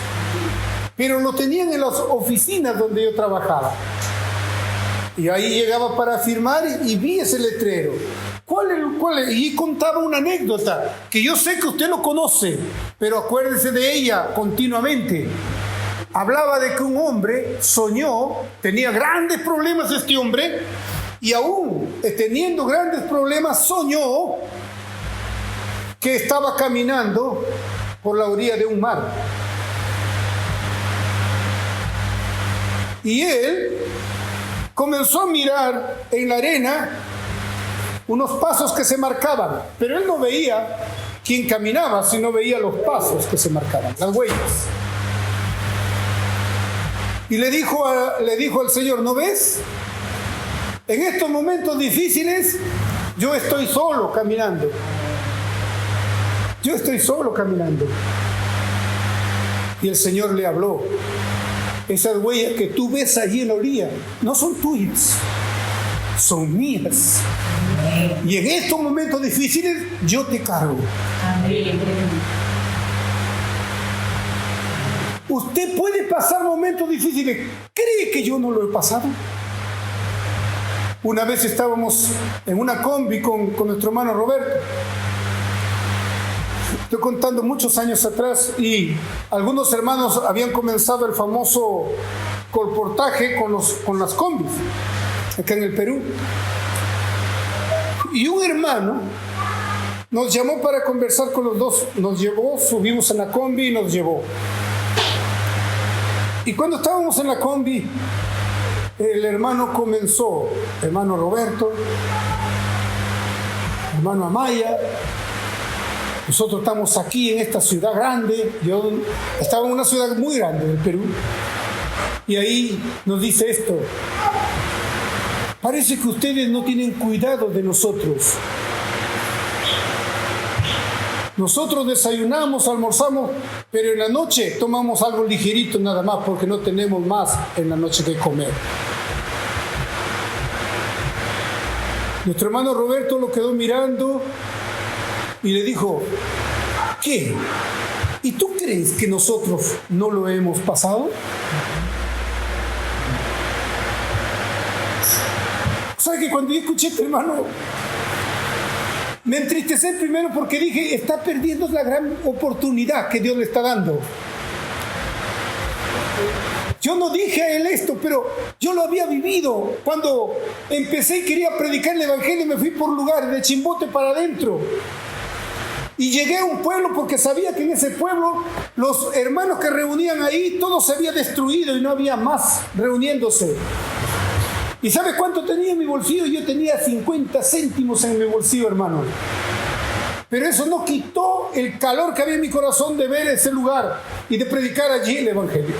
pero lo tenían en las oficinas donde yo trabajaba. Y ahí llegaba para firmar y vi ese letrero. Y contaba una anécdota que yo sé que usted lo conoce, pero acuérdese de ella continuamente. Hablaba de que un hombre soñó, tenía grandes problemas este hombre, y aún teniendo grandes problemas soñó que estaba caminando por la orilla de un mar. Y él comenzó a mirar en la arena unos pasos que se marcaban, pero él no veía quién caminaba, sino veía los pasos que se marcaban, las huellas. Y le dijo al Señor, ¿no ves? En estos momentos difíciles, yo estoy solo caminando. Yo estoy solo caminando. Y el Señor le habló. Esas huellas que tú ves allí en la orilla no son tuyas, son mías. Y en estos momentos difíciles yo te cargo. Usted puede pasar momentos difíciles. ¿Cree que yo no lo he pasado? Una vez estábamos en una combi con nuestro hermano Roberto. Estoy contando muchos años atrás y algunos hermanos habían comenzado el famoso colportaje con las combis acá en el Perú. Y un hermano nos llamó para conversar con los dos. Nos llevó, subimos en la combi y nos llevó. Y cuando estábamos en la combi, el hermano comenzó, hermano Roberto, hermano Amaya, nosotros estamos aquí en esta ciudad grande, yo estaba en una ciudad muy grande del Perú, y ahí nos dice esto: parece que ustedes no tienen cuidado de nosotros. Nosotros desayunamos, almorzamos, pero en la noche tomamos algo ligerito nada más, porque no tenemos más en la noche que comer. Nuestro hermano Roberto lo quedó mirando y le dijo: ¿qué? ¿Y tú crees que nosotros no lo hemos pasado? ¿Sabes que cuando yo escuché a este hermano, me entristecé primero porque dije: está perdiendo la gran oportunidad que Dios le está dando? Yo no dije a él esto, pero yo lo había vivido. Cuando empecé y quería predicar el evangelio, me fui por lugares de Chimbote para adentro. Y llegué a un pueblo porque sabía que en ese pueblo los hermanos que reunían ahí, todo se había destruido y no había más reuniéndose. ¿Y sabe cuánto tenía en mi bolsillo? Yo tenía 50 céntimos en mi bolsillo, hermano. Pero eso no quitó el calor que había en mi corazón de ver ese lugar y de predicar allí el evangelio.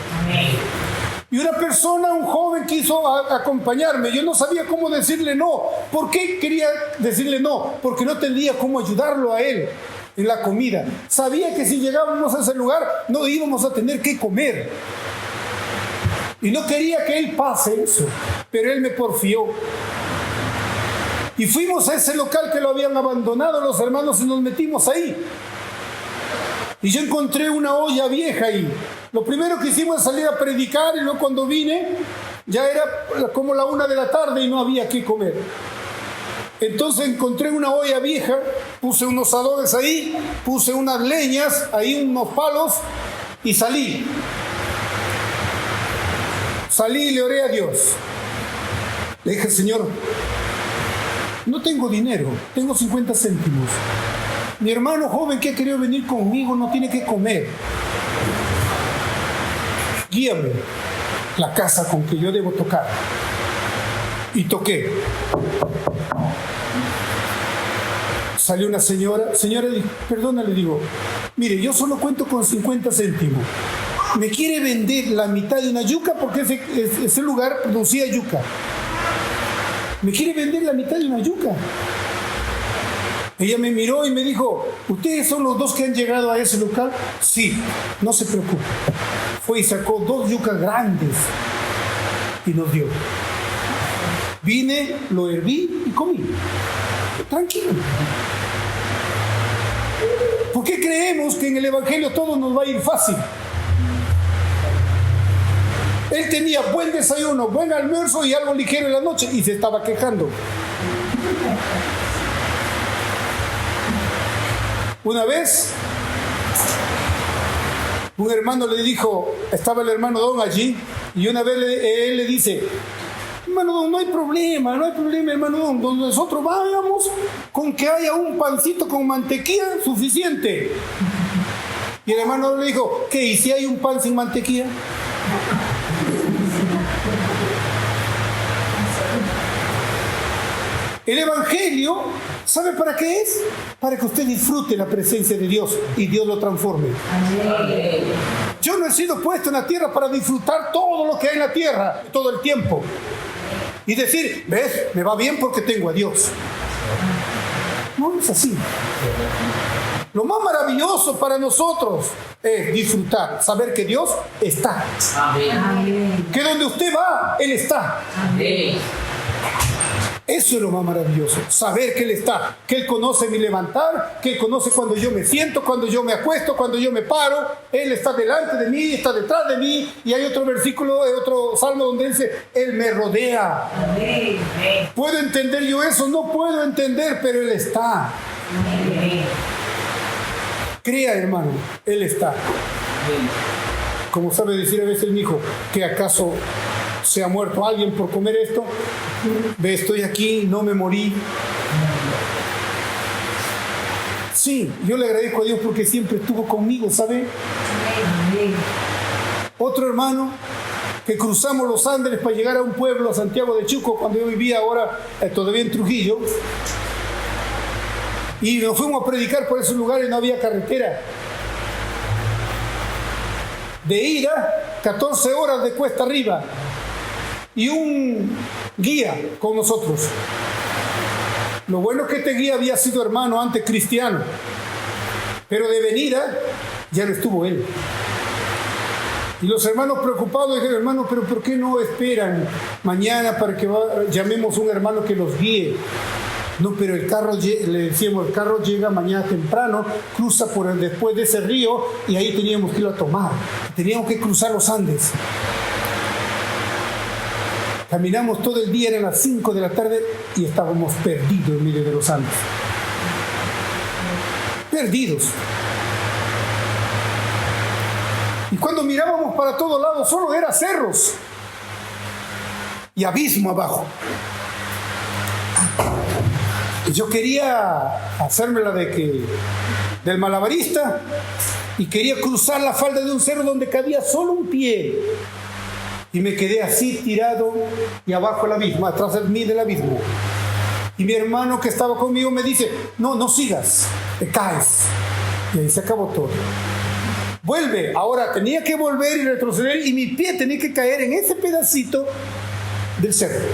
Y una persona, un joven, quiso acompañarme. Yo no sabía cómo decirle no. ¿Por qué quería decirle no? Porque no tenía cómo ayudarlo a él en la comida. Sabía que si llegábamos a ese lugar no íbamos a tener que comer. Y no quería que él pase eso, pero él me porfió. Y fuimos a ese local que lo habían abandonado los hermanos y nos metimos ahí. Y yo encontré una olla vieja ahí. Lo primero que hicimos es salir a predicar, y luego cuando vine ya era como la 1 de la tarde y no había qué comer. Entonces encontré una olla vieja, puse unos adobes ahí, puse unas leñas, ahí unos palos, y salí. Salí y le oré a Dios. Le dije: Señor, no tengo dinero, tengo 50 céntimos. Mi hermano joven que ha querido venir conmigo no tiene que comer. Guíame la casa con que yo debo tocar. Y toqué. Salió una señora. Señora, perdona, le digo: mire, yo solo cuento con 50 céntimos. ¿Me quiere vender la mitad de una yuca? Porque ese lugar producía yuca. ¿Me quiere vender la mitad de una yuca? Ella me miró y me dijo: ¿ustedes son los dos que han llegado a ese local? Sí, no se preocupe. Fue y sacó 2 yucas grandes y nos dio. Vine, lo herví y comí. Tranquilo. ¿Por qué creemos que en el evangelio todo nos va a ir fácil? Él tenía buen desayuno, buen almuerzo y algo ligero en la noche, y se estaba quejando. Una vez, un hermano le dijo, estaba el hermano Don allí, y una vez él le dice: hermano Don, no hay problema, hermano Don, donde nosotros vayamos, con que haya un pancito con mantequilla, suficiente. Y el hermano le dijo: ¿qué? ¿Y si hay un pan sin mantequilla? El evangelio, ¿sabe para qué es? Para que usted disfrute la presencia de Dios y Dios lo transforme. Amén. Yo no he sido puesto en la tierra para disfrutar todo lo que hay en la tierra todo el tiempo y decir: ¿ves? Me va bien porque tengo a Dios. No es así. Lo más maravilloso para nosotros es disfrutar, saber que Dios está. Amén. Que donde usted va, Él está. Amén. Eso es lo más maravilloso, saber que Él está, que Él conoce mi levantar, que Él conoce cuando yo me siento, cuando yo me acuesto, cuando yo me paro. Él está delante de mí, está detrás de mí. Y hay otro versículo, otro salmo donde dice: Él me rodea. Amén. ¿Puedo entender yo eso? No puedo entender, pero Él está. Amén. Crea, hermano, Él está. Amén. Como sabe decir a veces mi hijo, ¿que acaso se ha muerto alguien por comer esto? Ve, estoy aquí, no me morí. Sí, yo le agradezco a Dios porque siempre estuvo conmigo, ¿sabe? Otro hermano que cruzamos los Andes para llegar a un pueblo, a Santiago de Chuco, cuando yo vivía ahora todavía en Trujillo, y nos fuimos a predicar por esos lugares y no había carretera. De ida, 14 horas de cuesta arriba y un guía con nosotros. Lo bueno es que este guía había sido hermano antes cristiano, pero de venida ya no estuvo él. Y los hermanos preocupados dijeron: hermano, pero ¿por qué no esperan mañana para que llamemos a un hermano que los guíe? No, pero el carro, le decíamos, el carro llega mañana temprano, cruza después de ese río y ahí teníamos que ir a tomar. Teníamos que cruzar los Andes. Caminamos todo el día, eran las 5 de la tarde y estábamos perdidos en medio de los Andes. Perdidos. Y cuando mirábamos para todos lados, solo eran cerros y abismo abajo. Yo quería hacerme la del malabarista y quería cruzar la falda de un cerro donde cabía solo un pie. Y me quedé así tirado y abajo el abismo, atrás de mí del abismo. Y mi hermano que estaba conmigo me dice: no sigas, te caes. Y ahí se acabó todo. Vuelve. Ahora tenía que volver y retroceder y mi pie tenía que caer en ese pedacito del cerro.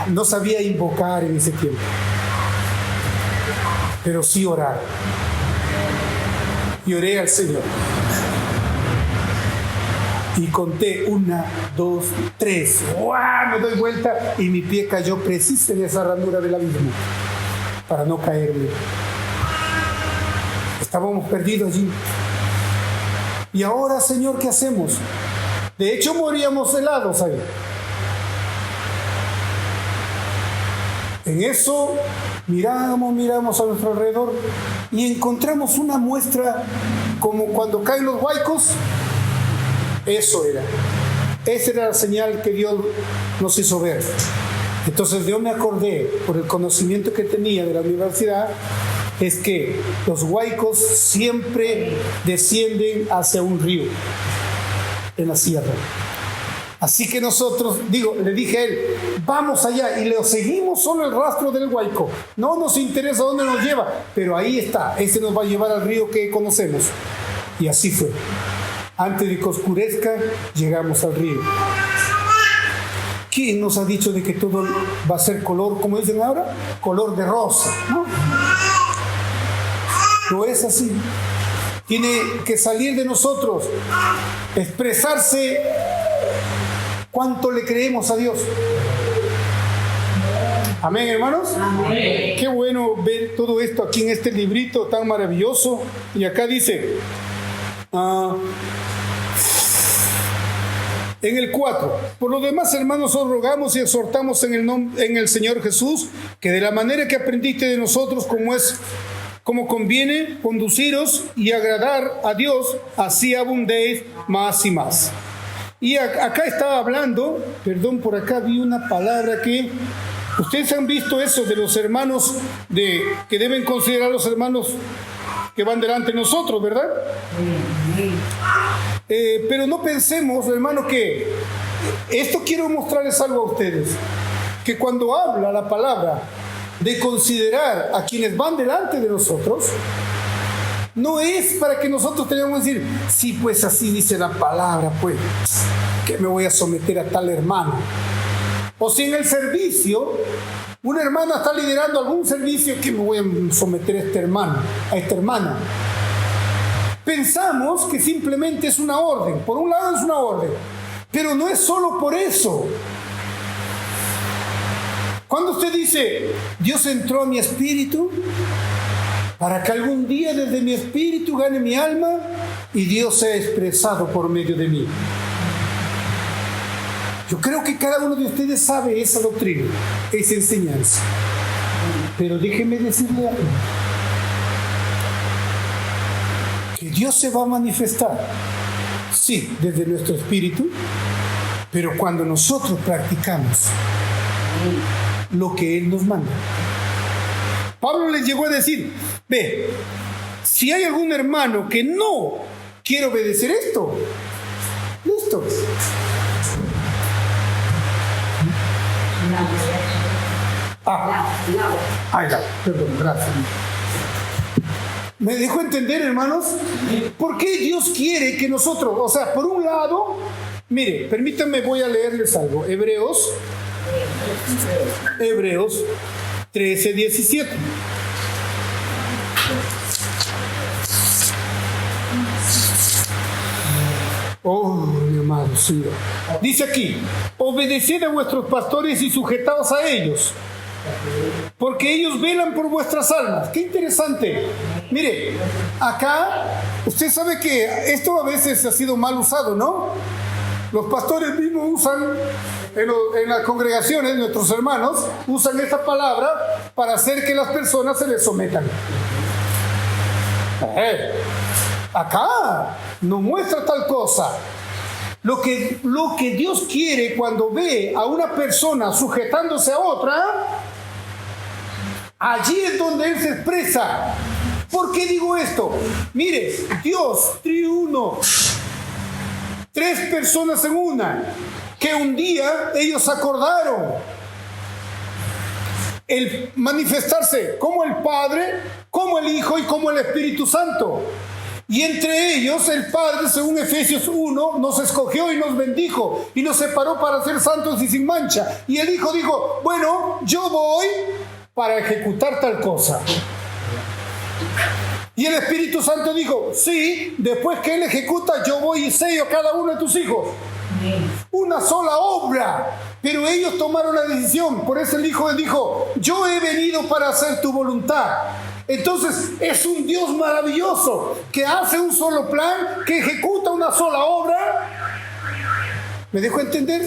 No sabía invocar en ese tiempo, pero sí orar. Y oré al Señor. Y conté 1, 2, 3. ¡Guau! Me doy vuelta y mi pie cayó preciso en esa ranura del abismo para no caerme. Estábamos perdidos allí. Y ahora, Señor, ¿qué hacemos? De hecho, moríamos helados ahí. En eso miramos a nuestro alrededor y encontramos una muestra como cuando caen los huaicos. Eso era. Esa era la señal que Dios nos hizo ver. Entonces yo me acordé, por el conocimiento que tenía de la universidad, es que los huaicos siempre descienden hacia un río en la sierra. Así que nosotros, le dije a él: vamos allá, y le seguimos solo el rastro del huaico. No nos interesa dónde nos lleva, pero ahí está, ese nos va a llevar al río que conocemos. Y así fue. Antes de que oscurezca, llegamos al río. ¿Quién nos ha dicho de que todo va a ser color, como dicen ahora, color de rosa? No es así. Tiene que salir de nosotros, expresarse cuánto le creemos a Dios. Amén, hermanos. Amén. Qué bueno ver todo esto aquí en este librito tan maravilloso. Y acá dice, en el 4: por lo demás, hermanos, os rogamos y exhortamos en el Señor Jesús, que de la manera que aprendiste de nosotros, como conviene conduciros y agradar a Dios, así abundéis más y más. Y acá estaba hablando, perdón, por acá vi una palabra que ustedes han visto eso de los hermanos que deben considerar los hermanos que van delante de nosotros, ¿verdad? Pero no pensemos, hermano, que esto quiero mostrarles algo a ustedes, que cuando habla la palabra de considerar a quienes van delante de nosotros, no es para que nosotros tengamos que decir: sí, pues así dice la palabra, pues, que me voy a someter a tal hermano. O si en el servicio una hermana está liderando algún servicio, que me voy a someter a este hermano, a esta hermana. Pensamos que simplemente es una orden. Por un lado es una orden, pero no es solo por eso. Cuando usted dice: Dios entró a mi espíritu para que algún día desde mi espíritu gane mi alma y Dios sea expresado por medio de mí. Yo creo que cada uno de ustedes sabe esa doctrina, esa enseñanza. Pero déjeme decirle algo. Que Dios se va a manifestar, sí, desde nuestro espíritu, pero cuando nosotros practicamos lo que Él nos manda. Pablo les llegó a decir: si hay algún hermano que no quiere obedecer esto, esto. Perdón, gracias. ¿Me dejo entender, hermanos? ¿Por qué Dios quiere que nosotros, o sea, por un lado, mire, permítanme, voy a leerles algo. Hebreos 13:17. Oh, mi amado Señor. Dice aquí: obedeced a vuestros pastores y sujetaos a ellos, porque ellos velan por vuestras almas. Qué interesante. Mire, acá, usted sabe que esto a veces ha sido mal usado, ¿no? Los pastores mismos usan, en las congregaciones, nuestros hermanos, usan esta palabra para hacer que las personas se les sometan. Acá no muestra tal cosa. Lo que Dios quiere cuando ve a una persona sujetándose a otra, allí es donde Él se expresa. ¿Por qué digo esto? Mire, Dios triuno, 3 personas en una, que un día ellos acordaron el manifestarse como el Padre, como el Hijo y como el Espíritu Santo. Y entre ellos el Padre, según Efesios 1, nos escogió y nos bendijo y nos separó para ser santos y sin mancha. Y el Hijo dijo: bueno, yo voy para ejecutar tal cosa. Y el Espíritu Santo dijo: sí, después que Él ejecuta, yo voy y sello a cada uno de tus hijos. Una sola obra. Pero ellos tomaron la decisión. Por eso el Hijo dijo: yo he venido para hacer tu voluntad. Entonces es un Dios maravilloso que hace un solo plan, que ejecuta una sola obra. ¿Me dejo entender?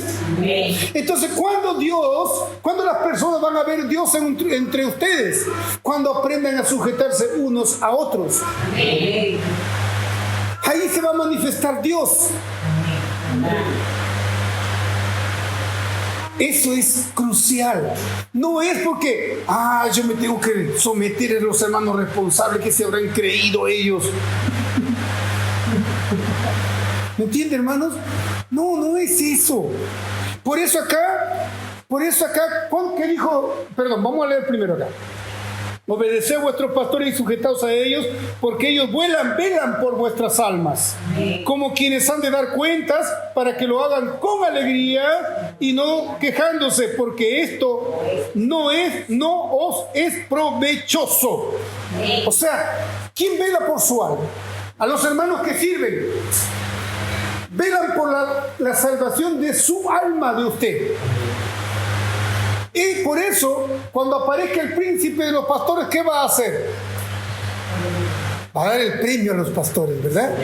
Entonces, cuando las personas van a ver Dios entre ustedes, cuando aprendan a sujetarse unos a otros, ahí se va a manifestar Dios. Eso es crucial. No es porque yo me tengo que someter a los hermanos responsables que se habrán creído ellos. ¿Me entienden, hermanos? No es eso. Por eso acá, ¿qué dijo? Perdón, vamos a leer primero acá. Obedeced a vuestros pastores y sujetaos a ellos, porque ellos velan por vuestras almas, como quienes han de dar cuentas, para que lo hagan con alegría y no quejándose, porque esto no os es provechoso. O sea, ¿quién vela por su alma? A los hermanos que sirven. Velan por la salvación de su alma, de usted. Y por eso, cuando aparezca el príncipe de los pastores, ¿qué va a hacer? Va a dar el premio a los pastores, ¿verdad?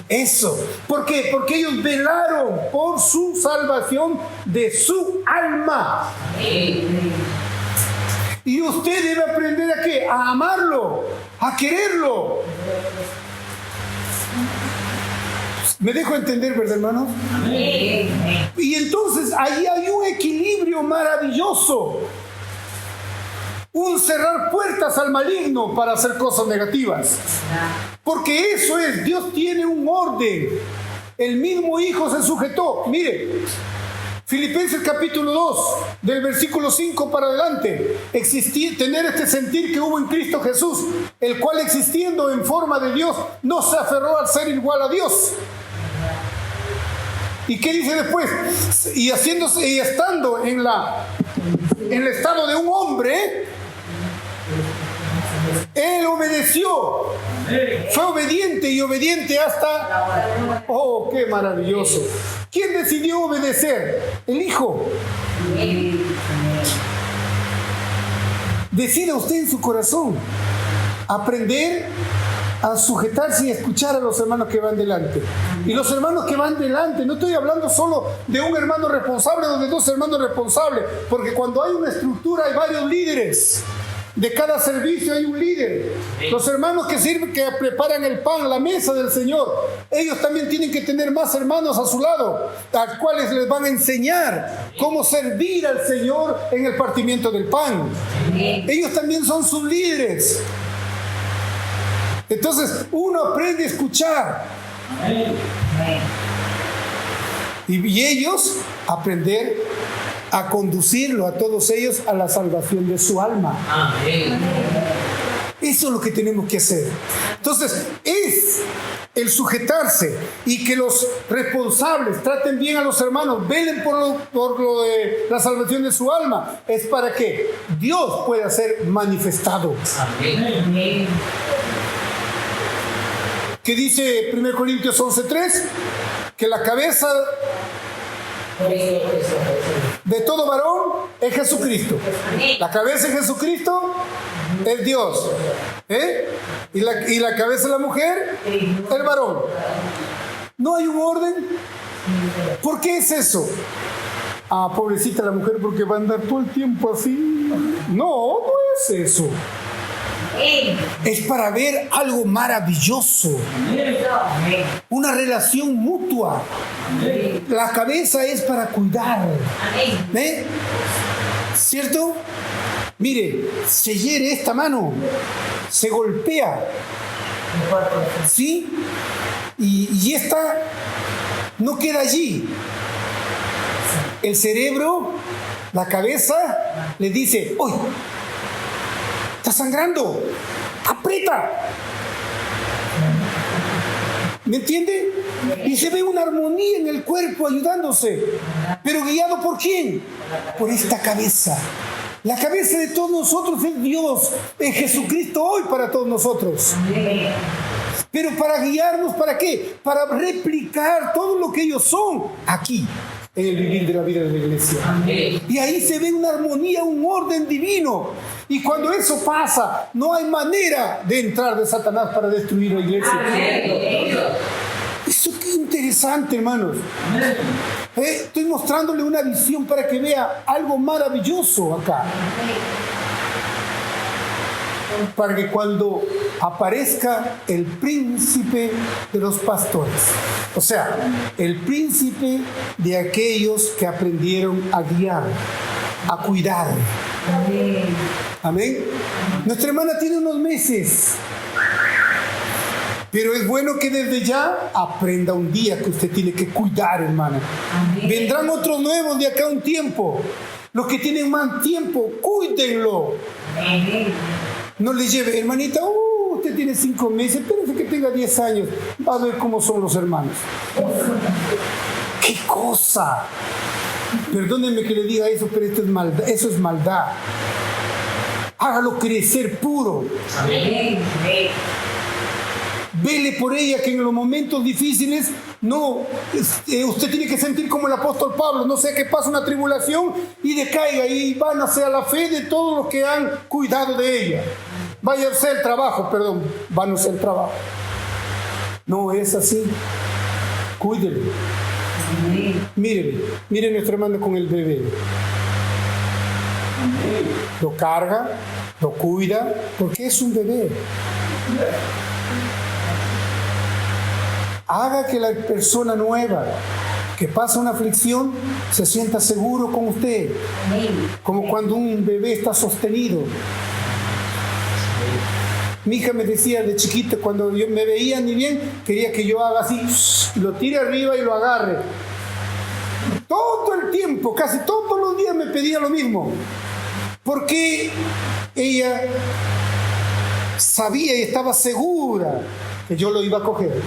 Eso. ¿Por qué? Porque ellos velaron por su salvación de su alma. Y usted debe aprender ¿a qué? A amarlo, a quererlo. ¿Me dejo entender, verdad, hermanos? Y entonces ahí hay un equilibrio maravilloso. Un cerrar puertas al maligno para hacer cosas negativas. Porque eso es, Dios tiene un orden. El mismo Hijo se sujetó. Mire, Filipenses capítulo 2, del versículo 5 para adelante. Tener este sentir que hubo en Cristo Jesús, el cual existiendo en forma de Dios, no se aferró al ser igual a Dios. ¿Y qué dice después? Y estando en el estado de un hombre, Él obedeció. Fue obediente y obediente hasta... ¡Oh, qué maravilloso! ¿Quién decidió obedecer? El Hijo. Decida usted en su corazón aprender a sujetarse y escuchar a los hermanos que van delante. Y los hermanos que van delante, no estoy hablando solo de un hermano responsable o de 2 hermanos responsables, porque cuando hay una estructura hay varios líderes. De cada servicio hay un líder. Los hermanos que sirven, que preparan el pan, la mesa del Señor, ellos también tienen que tener más hermanos a su lado, a los cuales les van a enseñar cómo servir al Señor en el partimiento del pan. Ellos también son sus líderes. Entonces uno aprende a escuchar. Y ellos aprender a conducirlo a todos ellos a la salvación de su alma. Amén. Eso es lo que tenemos que hacer. Entonces, es el sujetarse y que los responsables traten bien a los hermanos, velen por lo de la salvación de su alma, es para que Dios pueda ser manifestado. Amén. ¿Qué dice 1 Corintios 11:3? Que la cabeza de todo varón es Jesucristo. La cabeza de Jesucristo es Dios. Y la cabeza de la mujer, el varón. ¿No hay un orden? ¿Por qué es eso? Ah, pobrecita la mujer, porque va a andar todo el tiempo así. No, no es eso. Es para ver algo maravilloso, una relación mutua. La cabeza es para cuidar, ¿cierto? Mire, se hiere esta mano, se golpea, ¿sí? Y esta no queda allí. El cerebro, la cabeza, le dice: ¡uy! Está sangrando, aprieta. ¿Me entiende? Y se ve una armonía en el cuerpo ayudándose. ¿Pero guiado por quién? Por esta cabeza. La cabeza de todos nosotros es Dios, es Jesucristo hoy para todos nosotros. Pero para guiarnos, ¿para qué? Para replicar todo lo que ellos son aquí, en el vivir de la vida de la iglesia. Y ahí se ve una armonía, un orden divino. Y cuando eso pasa, no hay manera de entrar de Satanás para destruir la iglesia. Eso qué interesante, hermanos. Estoy mostrándole una visión para que vea algo maravilloso acá. Para que cuando aparezca el príncipe de los pastores, o sea, el príncipe de aquellos que aprendieron a guiar, a cuidar. Amén. Amén. Nuestra hermana tiene unos meses, pero es bueno que desde ya aprenda un día que usted tiene que cuidar, hermana. Amén. Vendrán otros nuevos de acá a un tiempo. Los que tienen más tiempo, cuídenlo. Amén. No le lleve, hermanita, usted tiene 5 meses, espérese que tenga 10 años, va a ver cómo son los hermanos. ¡Qué cosa! Perdónenme que le diga eso, pero esto es maldad, eso es maldad. Hágalo crecer puro. Amén. Vele por ella, que en los momentos difíciles usted tiene que sentir como el apóstol Pablo, no sea que pase una tribulación y decaiga y van a ser la fe de todos los que han cuidado de ella. Vaya a ser el trabajo, van a ser el trabajo. No es así. Cuídelo. Mire nuestro hermano con el bebé. Lo carga, lo cuida, porque es un bebé. Haga que la persona nueva que pasa una aflicción se sienta seguro con usted. Como cuando un bebé está sostenido. Mi hija me decía de chiquita, cuando yo me veía ni bien, quería que yo haga así, lo tire arriba y lo agarre. Todo el tiempo, casi todos los días me pedía lo mismo. Porque ella sabía y estaba segura que yo lo iba a coger.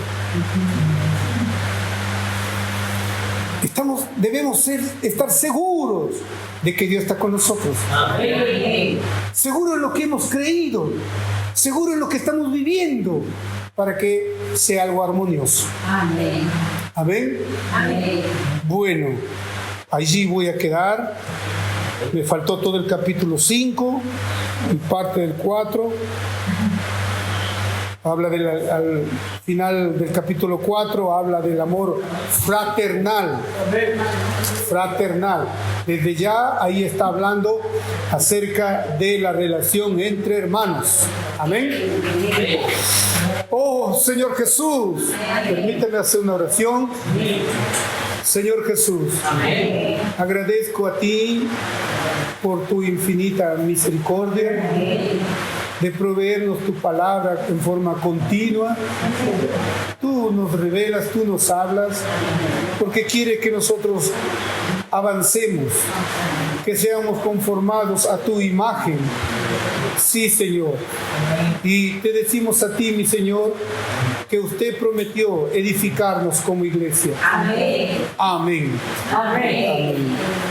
Debemos estar seguros de que Dios está con nosotros. Seguros en lo que hemos creído, seguros en lo que estamos viviendo, para que sea algo armonioso. Amén. Amén. Amén. Bueno, allí voy a quedar. Me faltó todo el capítulo 5 y parte del 4. Habla al final del capítulo 4, habla del amor fraternal. Fraternal. Desde ya ahí está hablando acerca de la relación entre hermanos. Amén. Oh, Señor Jesús, permíteme hacer una oración. Señor Jesús, agradezco a ti por tu infinita misericordia. de proveernos tu palabra en forma continua. Tú nos revelas, tú nos hablas, porque quiere que nosotros avancemos, que seamos conformados a tu imagen. Sí, Señor. Y te decimos a ti, mi Señor, que usted prometió edificarnos como iglesia. Amén. Amén. Amén. Amén.